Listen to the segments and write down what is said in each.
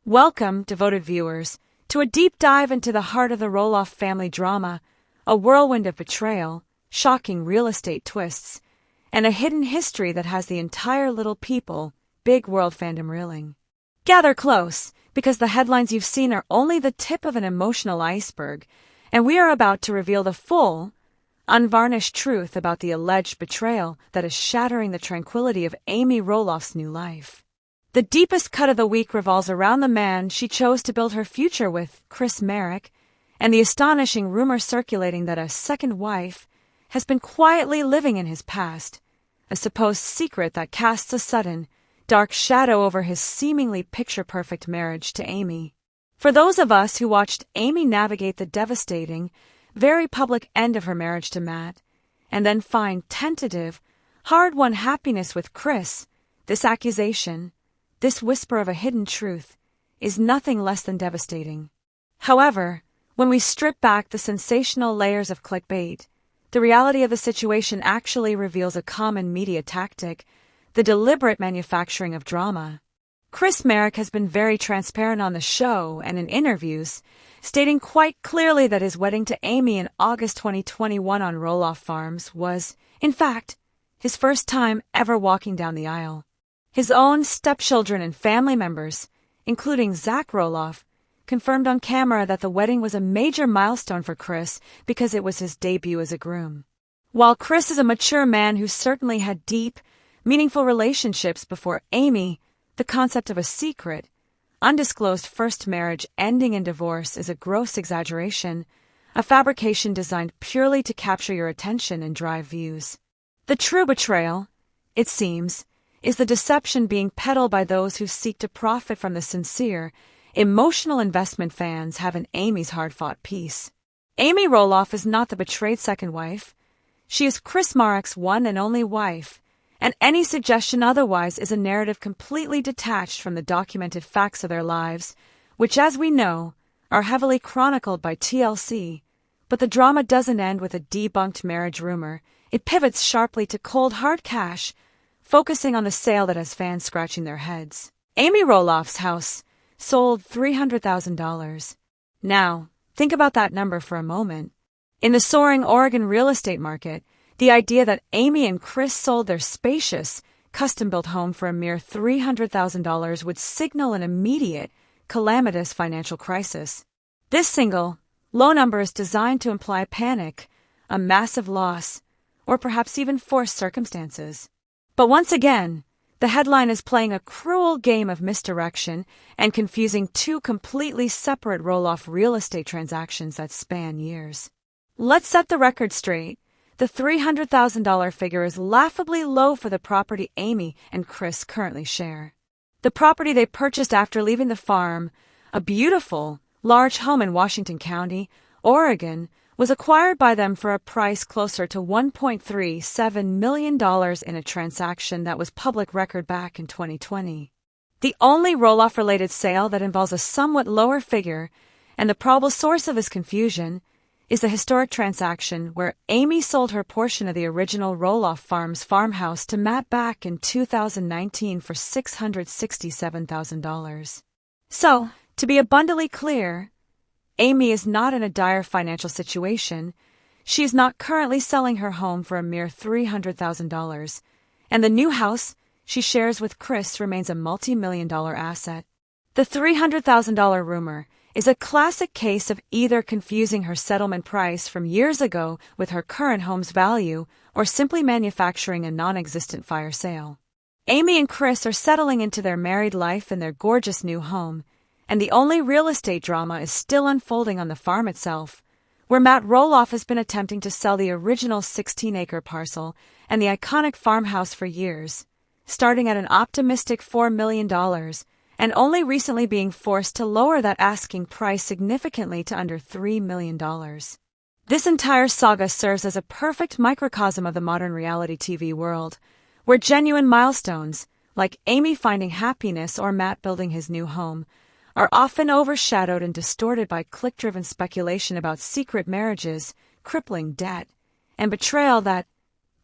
Welcome, devoted viewers, to a deep dive into the heart of the Roloff family drama, a whirlwind of betrayal, shocking real estate twists, and a hidden history that has the entire Little People, Big World fandom reeling. Gather close, because the headlines you've seen are only the tip of an emotional iceberg, and we are about to reveal the full, unvarnished truth about the alleged betrayal that is shattering the tranquility of Amy Roloff's new life. The deepest cut of the week revolves around the man she chose to build her future with, Chris Marek, and the astonishing rumor circulating that a second wife has been quietly living in his past, a supposed secret that casts a sudden, dark shadow over his seemingly picture-perfect marriage to Amy. For those of us who watched Amy navigate the devastating, very public end of her marriage to Matt, and then find tentative, hard-won happiness with Chris, this accusation, this whisper of a hidden truth, is nothing less than devastating. However, when we strip back the sensational layers of clickbait, the reality of the situation actually reveals a common media tactic, the deliberate manufacturing of drama. Chris Marek has been very transparent on the show and in interviews, stating quite clearly that his wedding to Amy in August 2021 on Roloff Farms was, in fact, his first time ever walking down the aisle. His own stepchildren and family members, including Zach Roloff, confirmed on camera that the wedding was a major milestone for Chris because it was his debut as a groom. While Chris is a mature man who certainly had deep, meaningful relationships before Amy, the concept of a secret, undisclosed first marriage ending in divorce is a gross exaggeration, a fabrication designed purely to capture your attention and drive views. The true betrayal, it seems, is the deception being peddled by those who seek to profit from the sincere, emotional investment fans have in Amy's hard-fought peace. Amy Roloff is not the betrayed second wife. She is Chris Marek's one and only wife, and any suggestion otherwise is a narrative completely detached from the documented facts of their lives, which, as we know, are heavily chronicled by TLC. But the drama doesn't end with a debunked marriage rumor. It pivots sharply to cold hard cash, focusing on the sale that has fans scratching their heads. Amy Roloff's house sold $300,000. Now, think about that number for a moment. In the soaring Oregon real estate market, the idea that Amy and Chris sold their spacious, custom-built home for a mere $300,000 would signal an immediate, calamitous financial crisis. This single, low number is designed to imply panic, a massive loss, or perhaps even forced circumstances. But once again, the headline is playing a cruel game of misdirection and confusing two completely separate Roloff real estate transactions that span years. Let's set the record straight. The $300,000 figure is laughably low for the property Amy and Chris currently share. The property they purchased after leaving the farm, a beautiful, large home in Washington County, Oregon, was acquired by them for a price closer to $1.37 million in a transaction that was public record back in 2020. The only Roloff-related sale that involves a somewhat lower figure, and the probable source of this confusion, is the historic transaction where Amy sold her portion of the original Roloff Farms farmhouse to Matt back in 2019 for $667,000. So, to be abundantly clear, Amy is not in a dire financial situation. She is not currently selling her home for a mere $300,000, and the new house she shares with Chris remains a multi-million-dollar asset. The $300,000 rumor is a classic case of either confusing her settlement price from years ago with her current home's value or simply manufacturing a non-existent fire sale. Amy and Chris are settling into their married life in their gorgeous new home, and the only real estate drama is still unfolding on the farm itself, where Matt Roloff has been attempting to sell the original 16-acre parcel and the iconic farmhouse for years, starting at an optimistic $4 million, and only recently being forced to lower that asking price significantly to under $3 million. This entire saga serves as a perfect microcosm of the modern reality TV world, where genuine milestones, like Amy finding happiness or Matt building his new home, are often overshadowed and distorted by click-driven speculation about secret marriages, crippling debt, and betrayal that,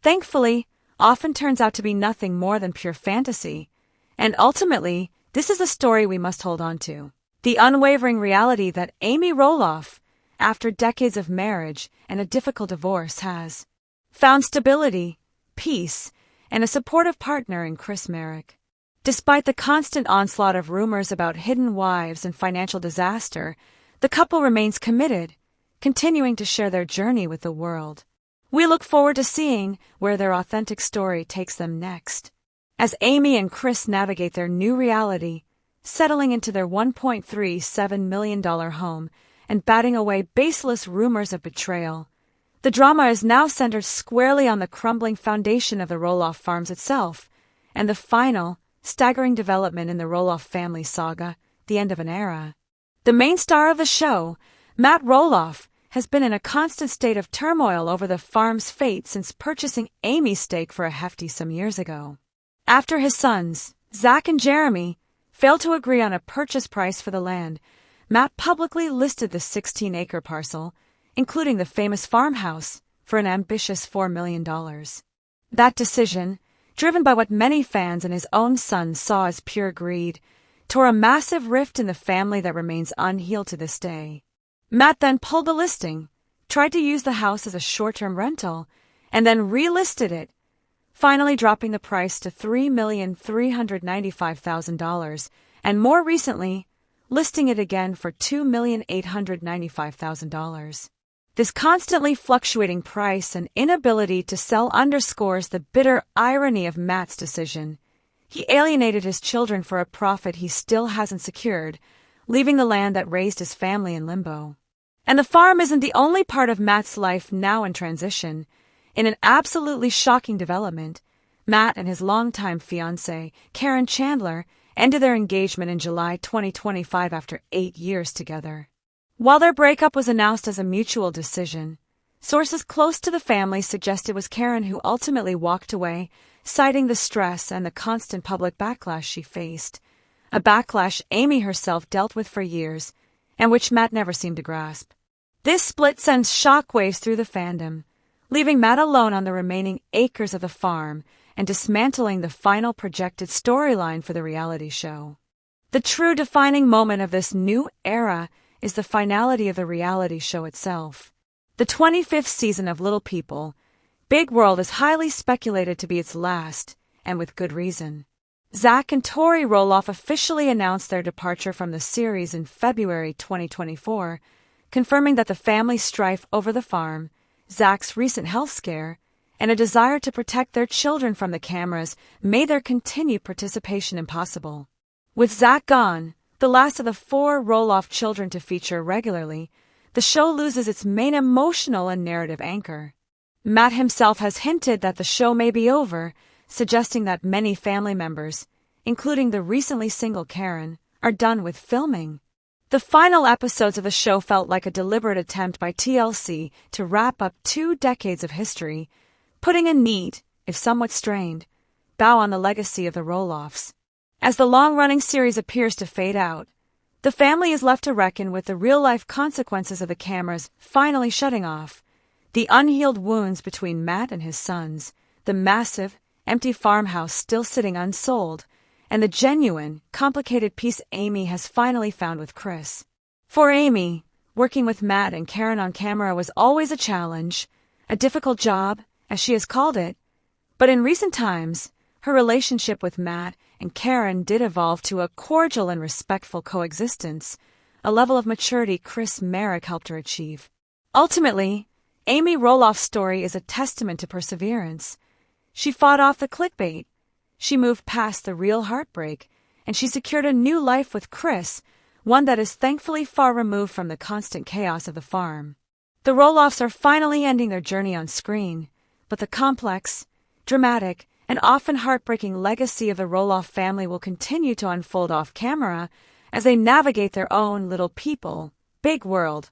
thankfully, often turns out to be nothing more than pure fantasy, and ultimately this is a story we must hold on to. The unwavering reality that Amy Roloff, after decades of marriage and a difficult divorce, has found stability, peace, and a supportive partner in Chris Marek. Despite the constant onslaught of rumors about hidden wives and financial disaster, the couple remains committed, continuing to share their journey with the world. We look forward to seeing where their authentic story takes them next. As Amy and Chris navigate their new reality, settling into their $1.37 million home and batting away baseless rumors of betrayal, the drama is now centered squarely on the crumbling foundation of the Roloff farms itself and the final, staggering development in the Roloff family saga, the end of an era. The main star of the show, Matt Roloff, has been in a constant state of turmoil over the farm's fate since purchasing Amy's stake for a hefty sum years ago. After his sons, Zach and Jeremy, failed to agree on a purchase price for the land, Matt publicly listed the 16-acre parcel, including the famous farmhouse, for an ambitious $4 million. That decision, driven by what many fans and his own son saw as pure greed, tore a massive rift in the family that remains unhealed to this day. Matt then pulled the listing, tried to use the house as a short-term rental, and then relisted it, finally dropping the price to $3,395,000, and more recently, listing it again for $2,895,000. This constantly fluctuating price and inability to sell underscores the bitter irony of Matt's decision. He alienated his children for a profit he still hasn't secured, leaving the land that raised his family in limbo. And the farm isn't the only part of Matt's life now in transition. In an absolutely shocking development, Matt and his longtime fiancée, Karen Chandler, ended their engagement in July 2025 after 8 years together. While their breakup was announced as a mutual decision, sources close to the family suggest it was Karen who ultimately walked away, citing the stress and the constant public backlash she faced, a backlash Amy herself dealt with for years, and which Matt never seemed to grasp. This split sends shockwaves through the fandom, leaving Matt alone on the remaining acres of the farm and dismantling the final projected storyline for the reality show. The true defining moment of this new era is the finality of the reality show itself. The 25th season of Little People, Big World is highly speculated to be its last, and with good reason. Zach and Tori Roloff officially announced their departure from the series in February 2024, confirming that the family strife over the farm, Zach's recent health scare, and a desire to protect their children from the cameras made their continued participation impossible. With Zach gone, the last of the 4 Roloff children to feature regularly, the show loses its main emotional and narrative anchor. Matt himself has hinted that the show may be over, suggesting that many family members, including the recently single Karen, are done with filming. The final episodes of the show felt like a deliberate attempt by TLC to wrap up 2 decades of history, putting a neat, if somewhat strained, bow on the legacy of the Roloffs. As the long-running series appears to fade out, the family is left to reckon with the real-life consequences of the cameras finally shutting off, the unhealed wounds between Matt and his sons, the massive, empty farmhouse still sitting unsold, and the genuine, complicated peace Amy has finally found with Chris. For Amy, working with Matt and Karen on camera was always a challenge, a difficult job, as she has called it, but in recent times, her relationship with Matt and Karen did evolve to a cordial and respectful coexistence, a level of maturity Chris Marek helped her achieve. Ultimately, Amy Roloff's story is a testament to perseverance. She fought off the clickbait, she moved past the real heartbreak, and she secured a new life with Chris, one that is thankfully far removed from the constant chaos of the farm. The Roloffs are finally ending their journey on screen, but the complex, dramatic, and often heartbreaking legacy of the Roloff family will continue to unfold off camera as they navigate their own little people, big world,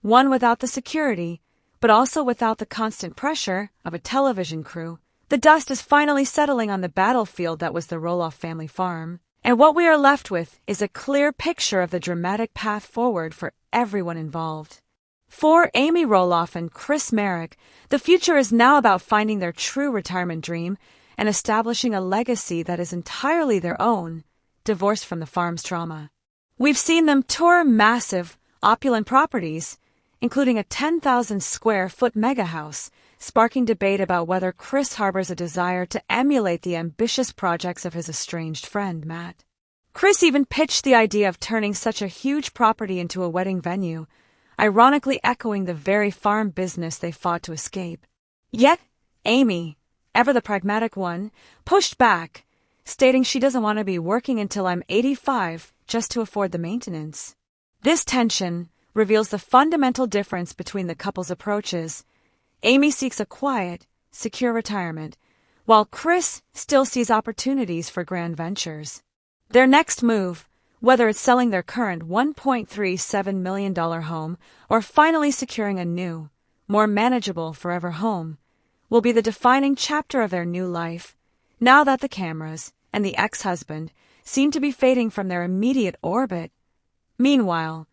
one without the security, but also without the constant pressure of a television crew. The dust is finally settling on the battlefield that was the Roloff family farm, and what we are left with is a clear picture of the dramatic path forward for everyone involved. For Amy Roloff and Chris Marek, the future is now about finding their true retirement dream and establishing a legacy that is entirely their own, divorced from the farm's trauma. We've seen them tour massive, opulent properties, including a 10,000-square-foot mega house, sparking debate about whether Chris harbors a desire to emulate the ambitious projects of his estranged friend, Matt. Chris even pitched the idea of turning such a huge property into a wedding venue, ironically echoing the very farm business they fought to escape. Yet, Amy, ever the pragmatic one, pushed back, stating she doesn't want to be working until I'm 85 just to afford the maintenance. This tension reveals the fundamental difference between the couple's approaches. Amy seeks a quiet, secure retirement, while Chris still sees opportunities for grand ventures. Their next move, whether it's selling their current $1.37 million home or finally securing a new, more manageable forever home, will be the defining chapter of their new life, now that the cameras and the ex-husband seem to be fading from their immediate orbit. Meanwhile,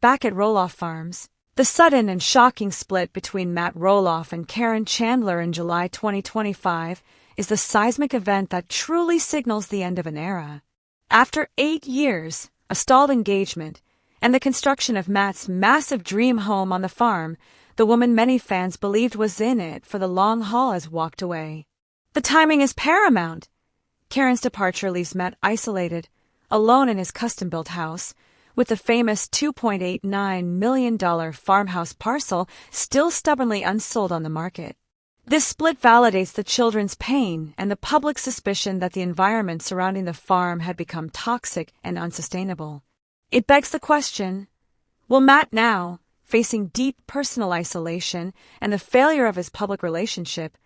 back at Roloff Farms, the sudden and shocking split between Matt Roloff and Karen Chandler in July 2025 is the seismic event that truly signals the end of an era. After 8 years, a stalled engagement, and the construction of Matt's massive dream home on the farm, the woman many fans believed was in it for the long haul has walked away. The timing is paramount. Karen's departure leaves Matt isolated, alone in his custom-built house, with the famous $2.89 million farmhouse parcel still stubbornly unsold on the market. This split validates the children's pain and the public suspicion that the environment surrounding the farm had become toxic and unsustainable. It begs the question, will Matt now, facing deep personal isolation and the failure of his public relationship,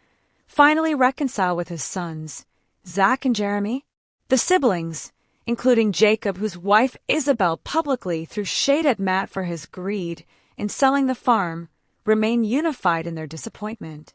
finally reconcile with his sons, Zach and Jeremy? The siblings, including Jacob, whose wife Isabel publicly threw shade at Matt for his greed in selling the farm, remain unified in their disappointment.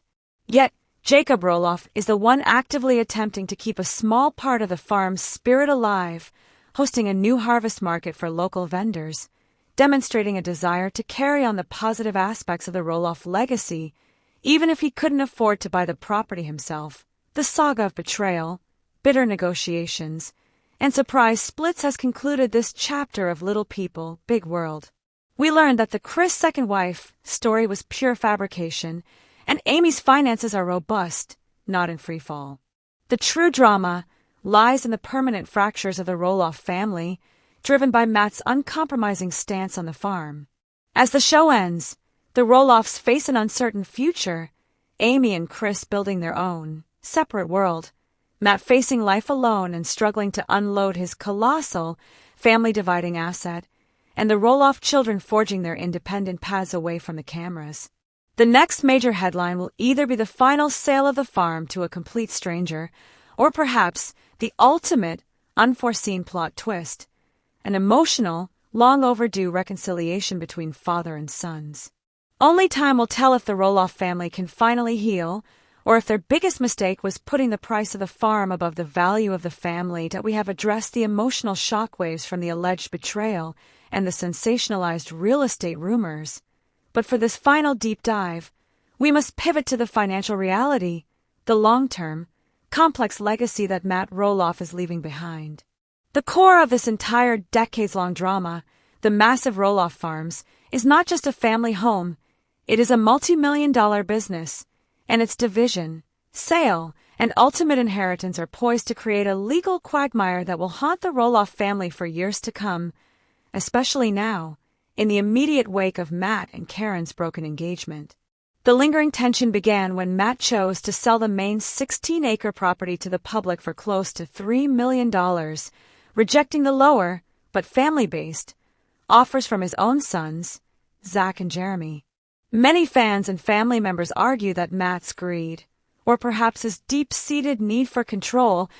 Yet, Jacob Roloff is the one actively attempting to keep a small part of the farm's spirit alive, hosting a new harvest market for local vendors, demonstrating a desire to carry on the positive aspects of the Roloff legacy, even if he couldn't afford to buy the property himself. The saga of betrayal, bitter negotiations, and surprise splits has concluded this chapter of Little People, Big World. We learned that the Chris second wife story was pure fabrication, and Amy's finances are robust, not in free fall. The true drama lies in the permanent fractures of the Roloff family, driven by Matt's uncompromising stance on the farm. As the show ends, the Roloffs face an uncertain future, Amy and Chris building their own, separate world, Matt facing life alone and struggling to unload his colossal, family-dividing asset, and the Roloff children forging their independent paths away from the cameras. The next major headline will either be the final sale of the farm to a complete stranger, or perhaps the ultimate, unforeseen plot twist, an emotional, long-overdue reconciliation between father and sons. Only time will tell if the Roloff family can finally heal, or if their biggest mistake was putting the price of the farm above the value of the family. That we have addressed the emotional shockwaves from the alleged betrayal and the sensationalized real estate rumors. But for this final deep dive, we must pivot to the financial reality, the long-term, complex legacy that Matt Roloff is leaving behind. The core of this entire decades-long drama, the massive Roloff Farms, is not just a family home. It is a multi-million-dollar business, and its division, sale, and ultimate inheritance are poised to create a legal quagmire that will haunt the Roloff family for years to come, especially now, in the immediate wake of Matt and Karen's broken engagement. The lingering tension began when Matt chose to sell the main 16-acre property to the public for close to $3 million, rejecting the lower, but family-based, offers from his own sons, Zach and Jeremy. Many fans and family members argue that Matt's greed, or perhaps his deep-seated need for control,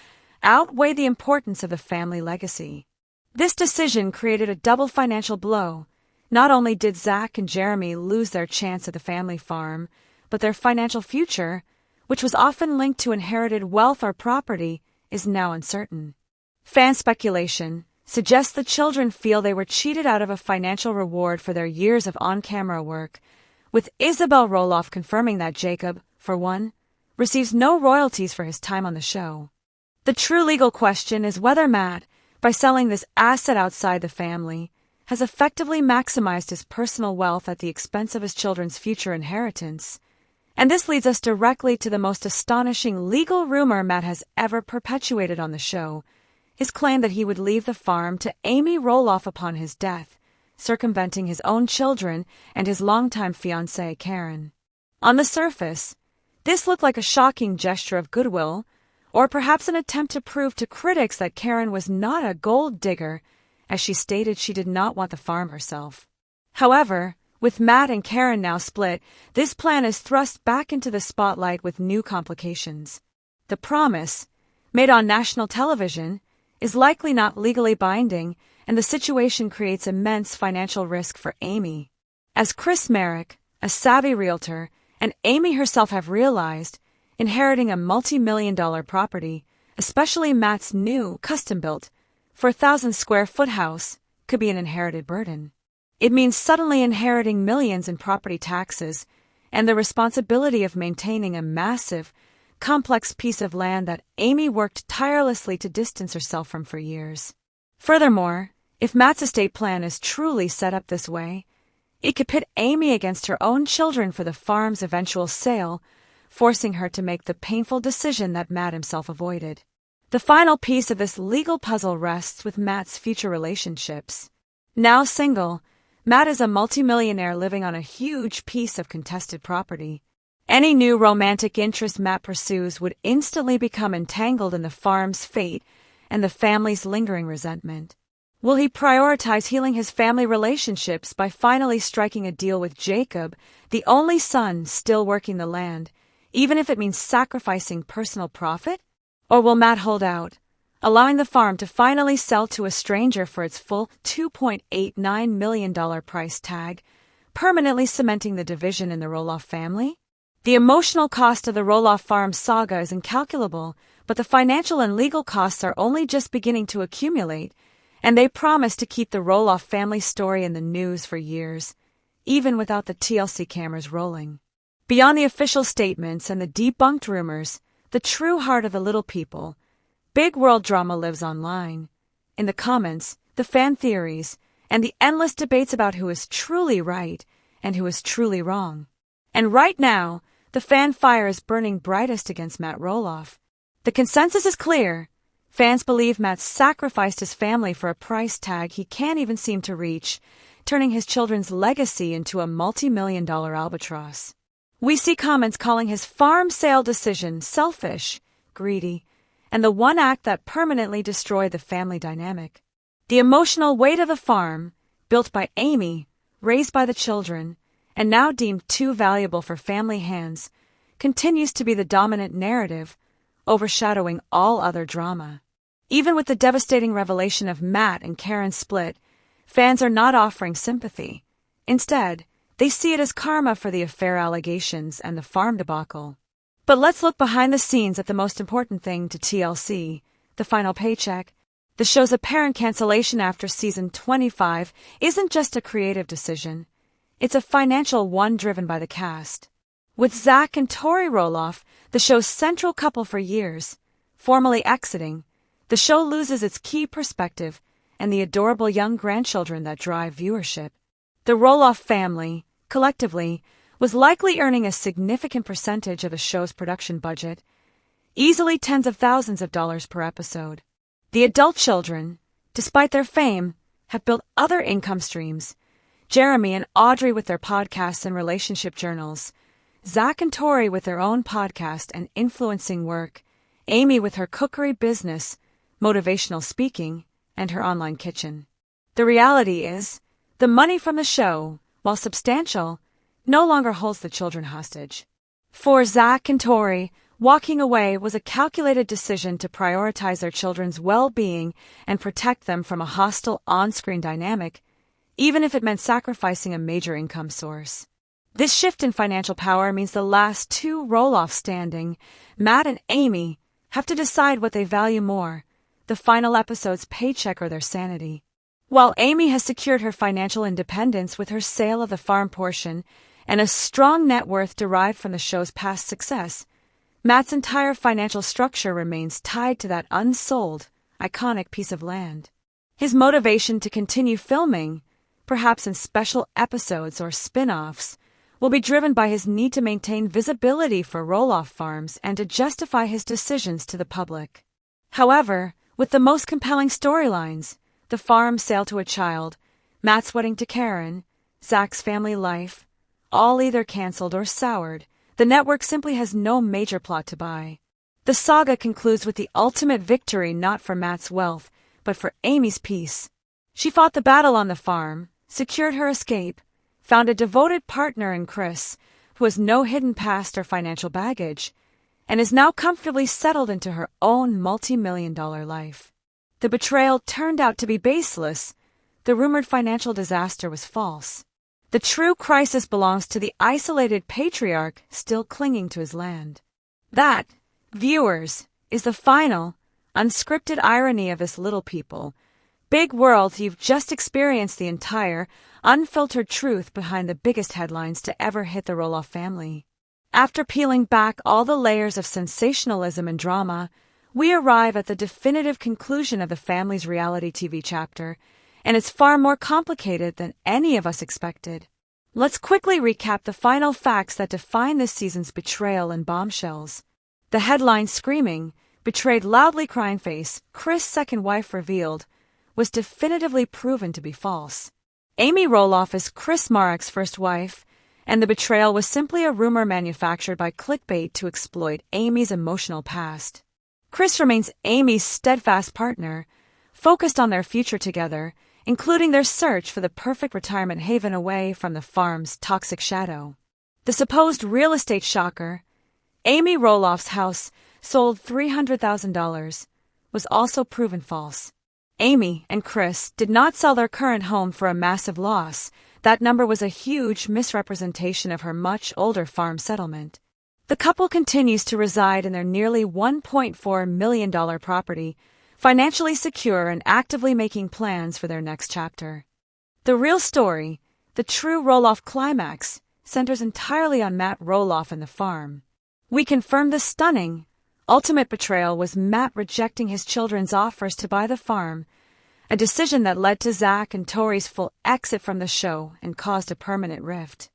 outweigh the importance of the family legacy. This decision created a double financial blow. Not only did Zach and Jeremy lose their chance at the family farm, but their financial future, which was often linked to inherited wealth or property, is now uncertain. Fan speculation suggests the children feel they were cheated out of a financial reward for their years of on-camera work, with Isabel Roloff confirming that Jacob, for one, receives no royalties for his time on the show. The true legal question is whether Matt, by selling this asset outside the family, has effectively maximized his personal wealth at the expense of his children's future inheritance. And this leads us directly to the most astonishing legal rumor Matt has ever perpetuated on the show, his claim that he would leave the farm to Amy Roloff upon his death, circumventing his own children and his longtime fiancée, Karen. On the surface, this looked like a shocking gesture of goodwill, or perhaps an attempt to prove to critics that Karen was not a gold digger, as she stated she did not want the farm herself. However, with Matt and Karen now split, this plan is thrust back into the spotlight with new complications. The promise, made on national television, is likely not legally binding, and the situation creates immense financial risk for Amy. As Chris Marek, a savvy realtor, and Amy herself have realized, inheriting a multi-million-dollar property, especially Matt's new, custom-built, 4,000-square-foot house, could be an inherited burden. It means suddenly inheriting millions in property taxes and the responsibility of maintaining a massive, complex piece of land that Amy worked tirelessly to distance herself from for years. Furthermore, if Matt's estate plan is truly set up this way, it could pit Amy against her own children for the farm's eventual sale, forcing her to make the painful decision that Matt himself avoided. The final piece of this legal puzzle rests with Matt's future relationships. Now single, Matt is a multimillionaire living on a huge piece of contested property. Any new romantic interest Matt pursues would instantly become entangled in the farm's fate and the family's lingering resentment. Will he prioritize healing his family relationships by finally striking a deal with Jacob, the only son still working the land, even if it means sacrificing personal profit? Or will Matt hold out, allowing the farm to finally sell to a stranger for its full $2.89 million price tag, permanently cementing the division in the Roloff family? The emotional cost of the Roloff farm saga is incalculable, but the financial and legal costs are only just beginning to accumulate, and they promise to keep the Roloff family story in the news for years, even without the TLC cameras rolling. Beyond the official statements and the debunked rumors, the true heart of the little people, big world drama lives online. In the comments, the fan theories, and the endless debates about who is truly right and who is truly wrong. And right now, the fan fire is burning brightest against Matt Roloff. The consensus is clear. Fans believe Matt sacrificed his family for a price tag he can't even seem to reach, turning his children's legacy into a multi-million-dollar albatross. We see comments calling his farm sale decision selfish, greedy, and the one act that permanently destroyed the family dynamic. The emotional weight of the farm, built by Amy, raised by the children, and now deemed too valuable for family hands, continues to be the dominant narrative, overshadowing all other drama. Even with the devastating revelation of Matt and Karen's split, fans are not offering sympathy. Instead, they see it as karma for the affair allegations and the farm debacle. But let's look behind the scenes at the most important thing to TLC, the final paycheck. The show's apparent cancellation after season 25 isn't just a creative decision. It's a financial one driven by the cast. With Zach and Tori Roloff, the show's central couple for years, formally exiting, the show loses its key perspective and the adorable young grandchildren that drive viewership. The Roloff family, collectively, was likely earning a significant percentage of the show's production budget, easily tens of thousands of dollars per episode. The adult children, despite their fame, have built other income streams. Jeremy and Audrey with their podcasts and relationship journals, Zach and Tori with their own podcast and influencing work, Amy with her cookery business, motivational speaking, and her online kitchen. The reality is, the money from the show, while substantial, no longer holds the children hostage. For Zach and Tori, walking away was a calculated decision to prioritize their children's well-being and protect them from a hostile on-screen dynamic, even if it meant sacrificing a major income source. This shift in financial power means the last two Roloffs standing, Matt and Amy, have to decide what they value more, the final episode's paycheck or their sanity. While Amy has secured her financial independence with her sale of the farm portion and a strong net worth derived from the show's past success, Matt's entire financial structure remains tied to that unsold, iconic piece of land. His motivation to continue filming, perhaps in special episodes or spin-offs, will be driven by his need to maintain visibility for Roloff Farms and to justify his decisions to the public. However, with the most compelling storylines, the farm sale to a child, Matt's wedding to Karen, Zach's family life, all either canceled or soured, the network simply has no major plot to buy. The saga concludes with the ultimate victory not for Matt's wealth, but for Amy's peace. She fought the battle on the farm, secured her escape, found a devoted partner in Chris, who has no hidden past or financial baggage, and is now comfortably settled into her own multi-million-dollar life. The betrayal turned out to be baseless. The rumored financial disaster was false. The true crisis belongs to the isolated patriarch still clinging to his land. That, viewers, is the final, unscripted irony of this little people. Big world, you've just experienced the entire, unfiltered truth behind the biggest headlines to ever hit the Roloff family. After peeling back all the layers of sensationalism and drama, we arrive at the definitive conclusion of the family's reality TV chapter, and it's far more complicated than any of us expected. Let's quickly recap the final facts that define this season's betrayal and bombshells. The headline screaming, "Betrayed loudly crying face, Chris' second wife revealed," was definitively proven to be false. Amy Roloff is Chris Marek's first wife, and the betrayal was simply a rumor manufactured by clickbait to exploit Amy's emotional past. Chris remains Amy's steadfast partner, focused on their future together, including their search for the perfect retirement haven away from the farm's toxic shadow. The supposed real estate shocker, Amy Roloff's house sold $300,000, was also proven false. Amy and Chris did not sell their current home for a massive loss. That number was a huge misrepresentation of her much older farm settlement. The couple continues to reside in their nearly $1.4 million property, financially secure and actively making plans for their next chapter. The real story, the true Roloff climax, centers entirely on Matt Roloff and the farm. We confirm the stunning, ultimate betrayal was Matt rejecting his children's offers to buy the farm, a decision that led to Zach and Tori's full exit from the show and caused a permanent rift.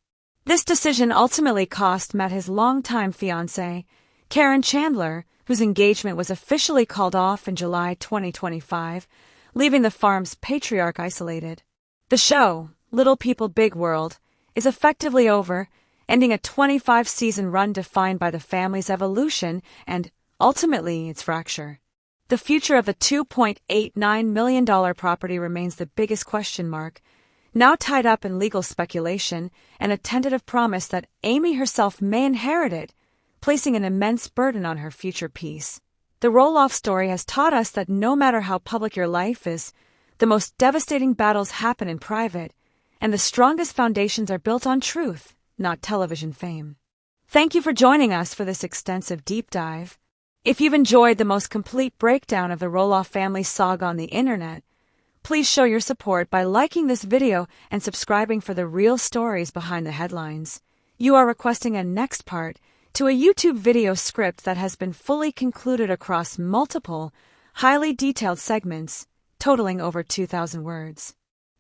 This decision ultimately cost Matt his longtime fiancée, Karen Chandler, whose engagement was officially called off in July 2025, leaving the farm's patriarch isolated. The show, Little People Big World, is effectively over, ending a 25-season run defined by the family's evolution and, ultimately, its fracture. The future of the $2.89 million property remains the biggest question mark, now tied up in legal speculation and a tentative promise that Amy herself may inherit it, placing an immense burden on her future peace. The Roloff story has taught us that no matter how public your life is, the most devastating battles happen in private, and the strongest foundations are built on truth, not television fame. Thank you for joining us for this extensive deep dive. If you've enjoyed the most complete breakdown of the Roloff family saga on the internet, please show your support by liking this video and subscribing for the real stories behind the headlines. You are requesting a next part to a YouTube video script that has been fully concluded across multiple, highly detailed segments, totaling over 2,000 words.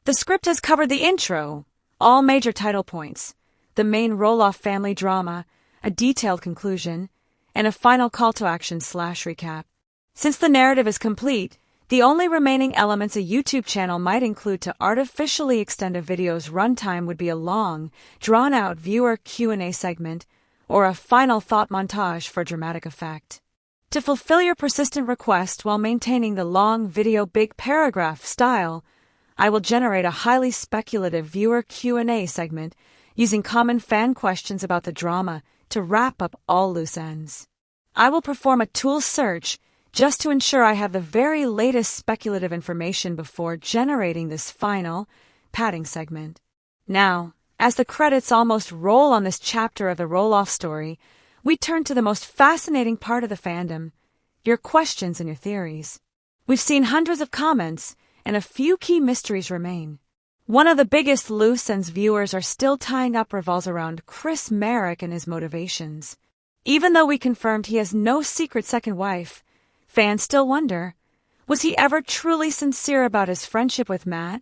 The script has covered the intro, all major title points, the main Roloff family drama, a detailed conclusion, and a final call to action / recap. Since the narrative is complete, the only remaining elements a YouTube channel might include to artificially extend a video's runtime would be a long, drawn-out viewer Q&A segment or a final thought montage for dramatic effect. To fulfill your persistent request while maintaining the long video big paragraph style, I will generate a highly speculative viewer Q&A segment using common fan questions about the drama to wrap up all loose ends. I will perform a tool search just to ensure I have the very latest speculative information before generating this final, padding segment. Now, as the credits almost roll on this chapter of the Roloff story, we turn to the most fascinating part of the fandom, your questions and your theories. We've seen hundreds of comments, and a few key mysteries remain. One of the biggest loose ends viewers are still tying up revolves around Chris Marek and his motivations. Even though we confirmed he has no secret second wife, fans still wonder, Was he ever truly sincere about his friendship with Matt?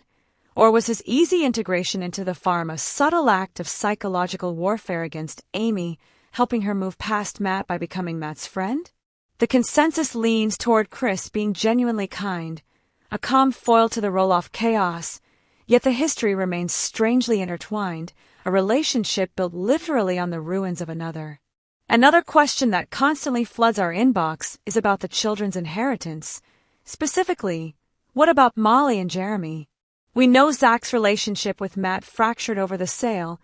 Or was his easy integration into the farm a subtle act of psychological warfare against Amy, helping her move past Matt by becoming Matt's friend? The consensus leans toward Chris being genuinely kind, a calm foil to the Roloff chaos, yet the history remains strangely intertwined, a relationship built literally on the ruins of another. Another question that constantly floods our inbox is about the children's inheritance. Specifically, what about Molly and Jeremy? We know Zach's relationship with Matt fractured over the sale,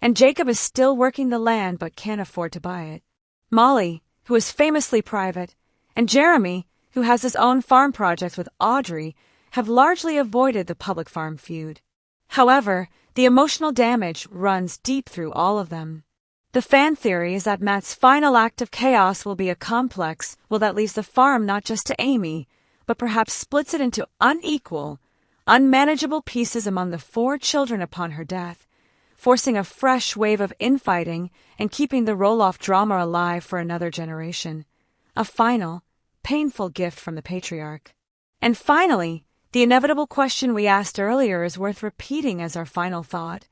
and Jacob is still working the land but can't afford to buy it. Molly, who is famously private, and Jeremy, who has his own farm projects with Audrey, have largely avoided the public farm feud. However, the emotional damage runs deep through all of them. The fan theory is that Matt's final act of chaos will be a complex that leaves the farm not just to Amy, but perhaps splits it into unequal, unmanageable pieces among the 4 children upon her death, forcing a fresh wave of infighting and keeping the Roloff drama alive for another generation. A final, painful gift from the patriarch. And finally, the inevitable question we asked earlier is worth repeating as our final thought.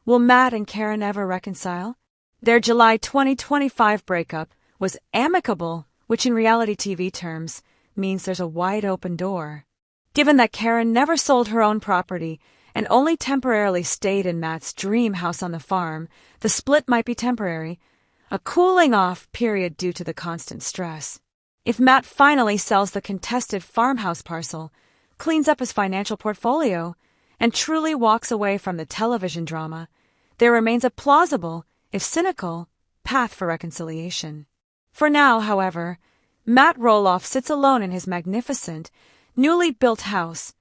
Will Matt and Karen ever reconcile? Their July 2025 breakup was amicable, which in reality TV terms means there's a wide open door. Given that Karen never sold her own property and only temporarily stayed in Matt's dream house on the farm, the split might be temporary, a cooling-off period due to the constant stress. If Matt finally sells the contested farmhouse parcel, cleans up his financial portfolio, and truly walks away from the television drama, there remains a plausible, if cynical, path for reconciliation. For now, however, Matt Roloff sits alone in his magnificent, newly built house,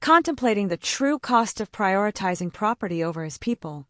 contemplating the true cost of prioritizing property over his people.